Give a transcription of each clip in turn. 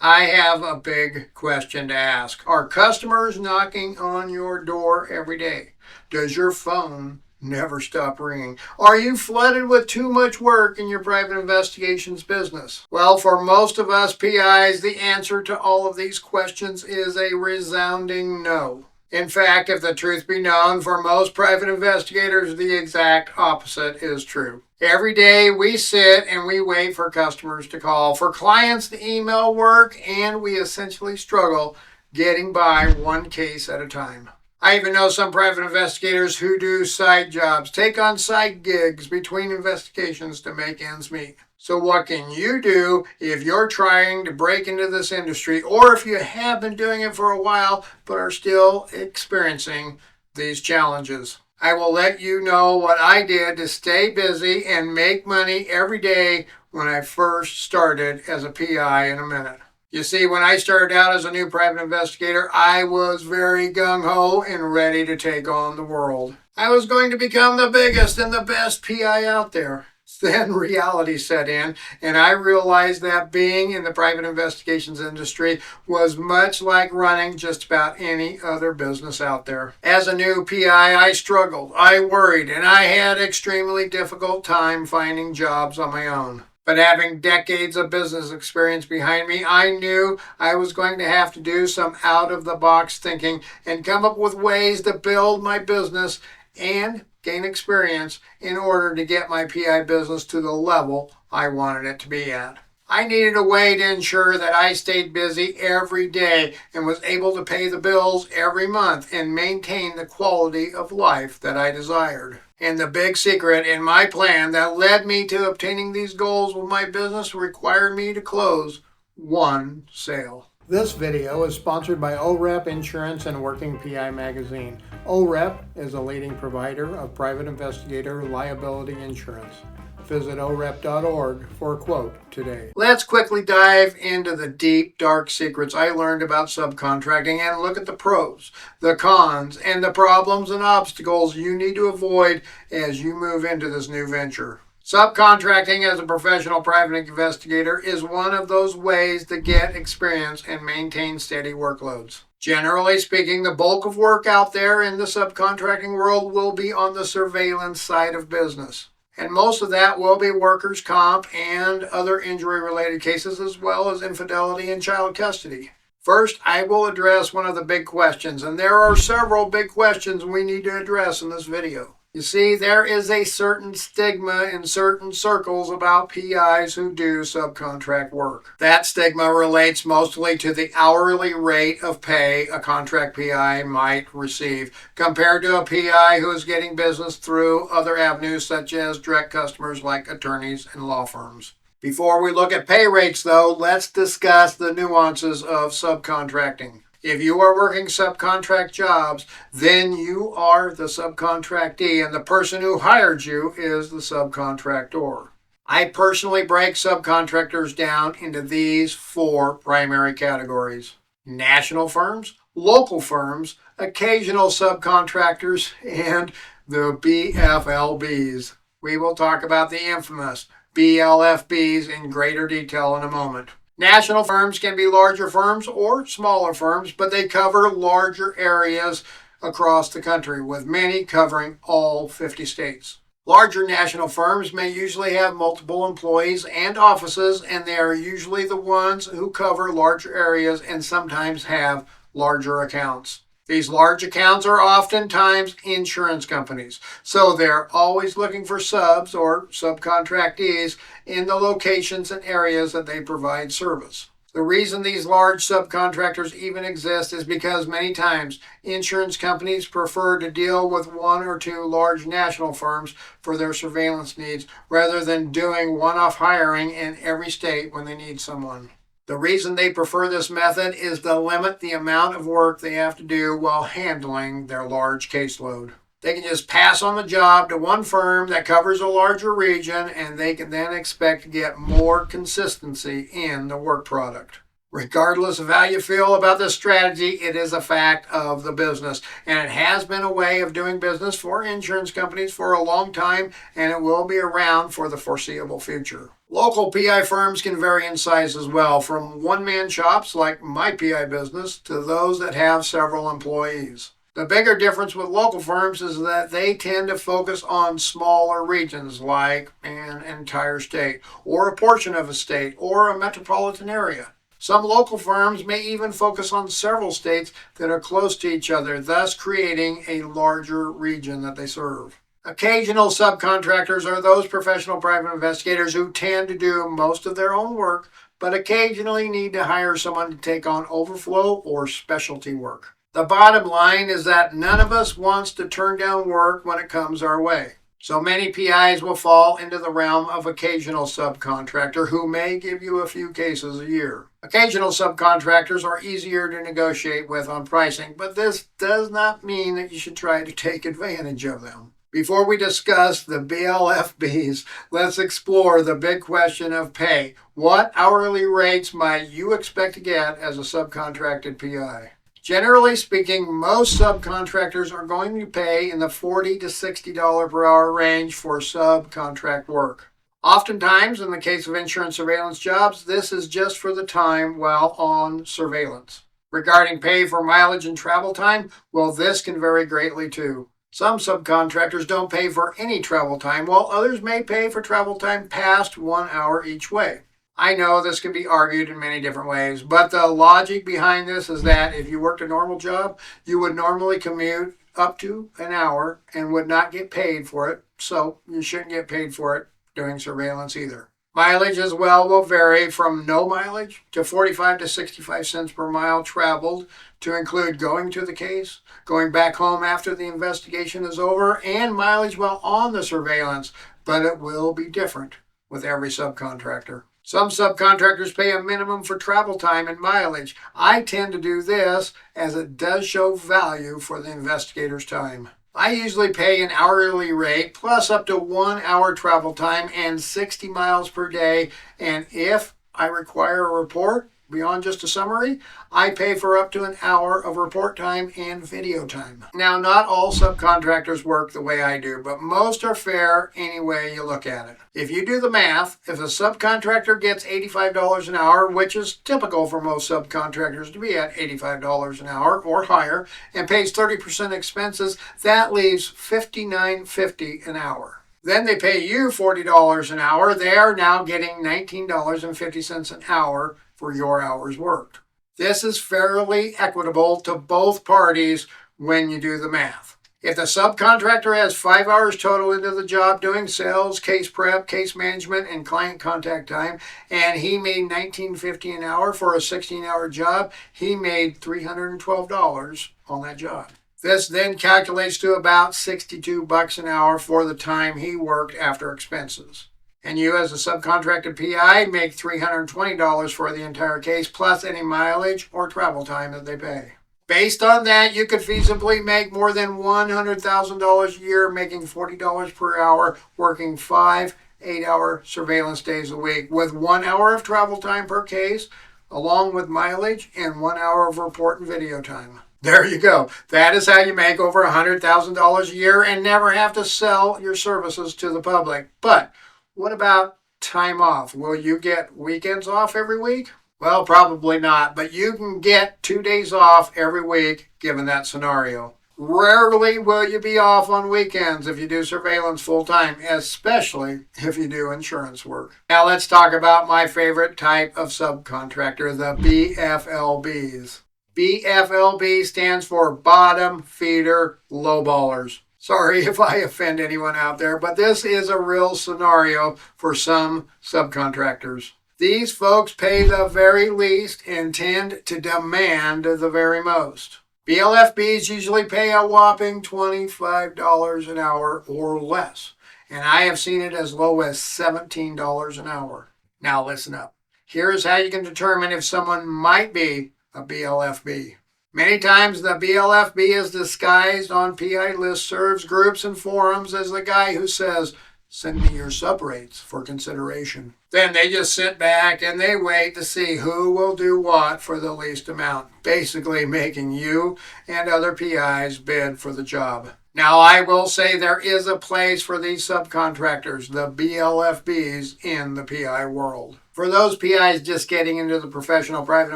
I have a big question to ask. Are customers knocking on your door every day? Does your phone never stop ringing? Are you flooded with too much work in your private investigations business? Well, for most of us PIs, the answer to all of these questions is a resounding no. In fact, if the truth be known, for most private investigators, the exact opposite is true. Every day we sit and we wait for customers to call, for clients to email work, and we essentially struggle getting by one case at a time. I even know some private investigators who do side jobs, take on side gigs between investigations to make ends meet. So what can you do if you're trying to break into this industry, or if you have been doing it for a while but are still experiencing these challenges? I will let you know what I did to stay busy and make money every day when I first started as a PI in a minute. You see, when I started out as a new private investigator, I was very gung-ho and ready to take on the world. I was going to become the biggest and the best PI out there. Then reality set in, and I realized that being in the private investigations industry was much like running just about any other business out there. As a new PI, I struggled, I worried, and I had an extremely difficult time finding jobs on my own. But having decades of business experience behind me, I knew I was going to have to do some out-of-the-box thinking and come up with ways to build my business and gain experience in order to get my PI business to the level I wanted it to be at. I needed a way to ensure that I stayed busy every day and was able to pay the bills every month and maintain the quality of life that I desired. And the big secret in my plan that led me to obtaining these goals with my business required me to close one sale. This video is sponsored by OREP Insurance and Working PI Magazine. OREP is a leading provider of private investigator liability insurance. Visit orep.org for a quote today. Let's quickly dive into the deep, dark secrets I learned about subcontracting and look at the pros, the cons, and the problems and obstacles you need to avoid as you move into this new venture. Subcontracting as a professional private investigator is one of those ways to get experience and maintain steady workloads. Generally speaking, the bulk of work out there in the subcontracting world will be on the surveillance side of business. And most of that will be workers' comp and other injury-related cases, as well as infidelity and child custody. First, I will address one of the big questions, and there are several big questions we need to address in this video. You see, there is a certain stigma in certain circles about PIs who do subcontract work. That stigma relates mostly to the hourly rate of pay a contract PI might receive compared to a PI who is getting business through other avenues such as direct customers like attorneys and law firms. Before we look at pay rates, though, let's discuss the nuances of subcontracting. If you are working subcontract jobs, then you are the subcontractee, and the person who hired you is the subcontractor. I personally break subcontractors down into these four primary categories: national firms, local firms, occasional subcontractors, and the BFLBs. We will talk about the infamous BLFBs in greater detail in a moment. National firms can be larger firms or smaller firms, but they cover larger areas across the country, with many covering all 50 states. Larger national firms may usually have multiple employees and offices, and they are usually the ones who cover larger areas and sometimes have larger accounts. These large accounts are oftentimes insurance companies, so they're always looking for subs or subcontractees in the locations and areas that they provide service. The reason these large subcontractors even exist is because many times insurance companies prefer to deal with one or two large national firms for their surveillance needs rather than doing one-off hiring in every state when they need someone. The reason they prefer this method is to limit the amount of work they have to do while handling their large caseload. They can just pass on the job to one firm that covers a larger region, and they can then expect to get more consistency in the work product. Regardless of how you feel about this strategy, it is a fact of the business, and it has been a way of doing business for insurance companies for a long time, and it will be around for the foreseeable future. Local PI firms can vary in size as well, from one-man shops like my PI business to those that have several employees. The bigger difference with local firms is that they tend to focus on smaller regions like an entire state, or a portion of a state, or a metropolitan area. Some local firms may even focus on several states that are close to each other, thus creating a larger region that they serve. Occasional subcontractors are those professional private investigators who tend to do most of their own work, but occasionally need to hire someone to take on overflow or specialty work. The bottom line is that none of us wants to turn down work when it comes our way. So many PIs will fall into the realm of occasional subcontractor who may give you a few cases a year. Occasional subcontractors are easier to negotiate with on pricing, but this does not mean that you should try to take advantage of them. Before we discuss the BLFBs, let's explore the big question of pay. What hourly rates might you expect to get as a subcontracted PI? Generally speaking, most subcontractors are going to pay in the $40 to $60 per hour range for subcontract work. Oftentimes, in the case of insurance surveillance jobs, this is just for the time while on surveillance. Regarding pay for mileage and travel time, well, this can vary greatly too. Some subcontractors don't pay for any travel time, while others may pay for travel time past 1 hour each way. I know this can be argued in many different ways, but the logic behind this is that if you worked a normal job, you would normally commute up to an hour and would not get paid for it, so you shouldn't get paid for it doing surveillance either. Mileage as well will vary from no mileage to 45 to 65 cents per mile traveled, to include going to the case, going back home after the investigation is over, and mileage while on the surveillance, but it will be different with every subcontractor. Some subcontractors pay a minimum for travel time and mileage. I tend to do this as it does show value for the investigator's time. I usually pay an hourly rate plus up to 1 hour travel time and 60 miles per day, and if I require a report beyond just a summary, I pay for up to an hour of report time and video time. Now, not all subcontractors work the way I do, but most are fair any way you look at it. If you do the math, if a subcontractor gets $85 an hour, which is typical for most subcontractors to be at $85 an hour or higher, and pays 30% expenses, that leaves $59.50 an hour. Then they pay you $40 an hour. They are now getting $19.50 an hour for your hours worked. This is fairly equitable to both parties when you do the math. If the subcontractor has 5 hours total into the job doing sales, case prep, case management, and client contact time, and he made $19.50 an hour for a 16-hour job, he made $312 on that job. This then calculates to about $62 an hour for the time he worked after expenses. And you as a subcontracted PI make $320 for the entire case plus any mileage or travel time that they pay. Based on that, you could feasibly make more than $100,000 a year, making $40 per hour, working 5 8-hour surveillance days a week with 1 hour of travel time per case, along with mileage and 1 hour of report and video time. There you go. That is how you make over $100,000 a year and never have to sell your services to the public. But what about time off? Will you get weekends off every week? Well, probably not, but you can get 2 days off every week given that scenario. Rarely will you be off on weekends if you do surveillance full time, especially if you do insurance work. Now let's talk about my favorite type of subcontractor, the BFLBs. BFLB stands for bottom feeder lowballers. Sorry if I offend anyone out there, but this is a real scenario for some subcontractors. These folks pay the very least and tend to demand the very most. BLFBs usually pay a whopping $25 an hour or less, and I have seen it as low as $17 an hour. Now listen up. Here is how you can determine if someone might be a BLFB. Many times the BLFB is disguised on PI listservs, groups, and forums as the guy who says, "Send me your subrates for consideration." Then they just sit back and they wait to see who will do what for the least amount, basically making you and other PIs bid for the job. Now, I will say there is a place for these subcontractors, the BLFBs, in the PI world. For those PIs just getting into the professional private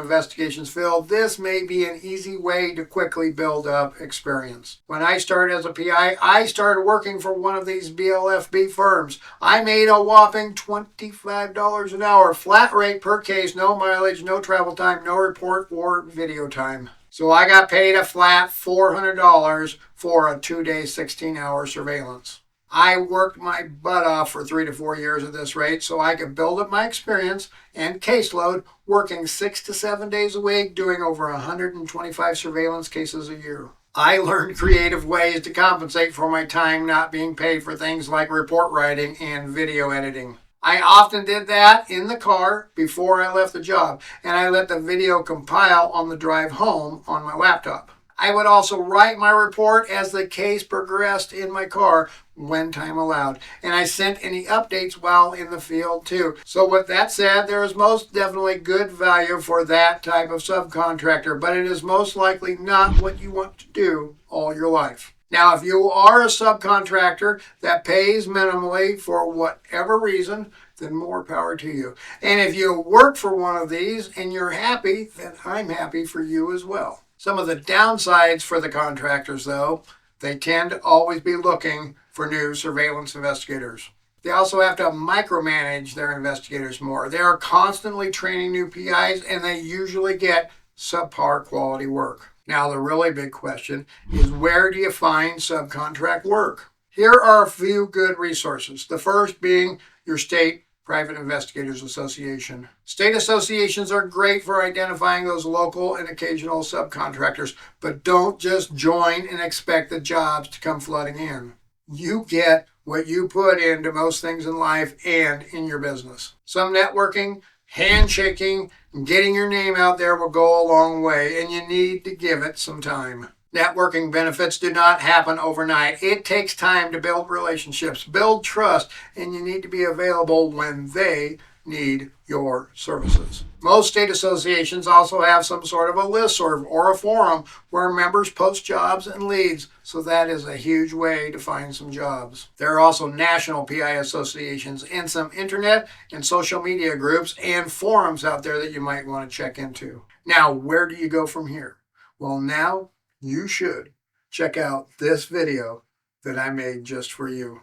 investigations field, this may be an easy way to quickly build up experience. When I started as a PI, I started working for one of these BLFB firms. I made a whopping $25 an hour, flat rate per case, no mileage, no travel time, no report or video time. So I got paid a flat $400 for a 2-day, 16-hour surveillance. I worked my butt off for 3 to 4 years at this rate so I could build up my experience and caseload, working 6 to 7 days a week, doing over 125 surveillance cases a year. I learned creative ways to compensate for my time not being paid for things like report writing and video editing. I often did that in the car before I left the job, and I let the video compile on the drive home on my laptop. I would also write my report as the case progressed in my car when time allowed, and I sent any updates while in the field too. So with that said, there is most definitely good value for that type of subcontractor, but it is most likely not what you want to do all your life. Now, if you are a subcontractor that pays minimally for whatever reason, then more power to you. And if you work for one of these and you're happy, then I'm happy for you as well. Some of the downsides for the contractors, though, they tend to always be looking for new surveillance investigators. They also have to micromanage their investigators more. They are constantly training new PIs, and they usually get subpar quality work. Now, the really big question is, where do you find subcontract work? Here are a few good resources. The first being your state Private Investigators Association. State associations are great for identifying those local and occasional subcontractors, but don't just join and expect the jobs to come flooding in. You get what you put into most things in life and in your business. Some networking, handshaking, and getting your name out there will go a long way, and you need to give it some time. Networking benefits do not happen overnight. It takes time to build relationships, build trust, and you need to be available when they need your services. Most state associations also have some sort of a listserv or a forum where members post jobs and leads, so that is a huge way to find some jobs. There are also national PI associations and some internet and social media groups and forums out there that you might want to check into. Now, where do you go from here? Well, now you should check out this video that I made just for you.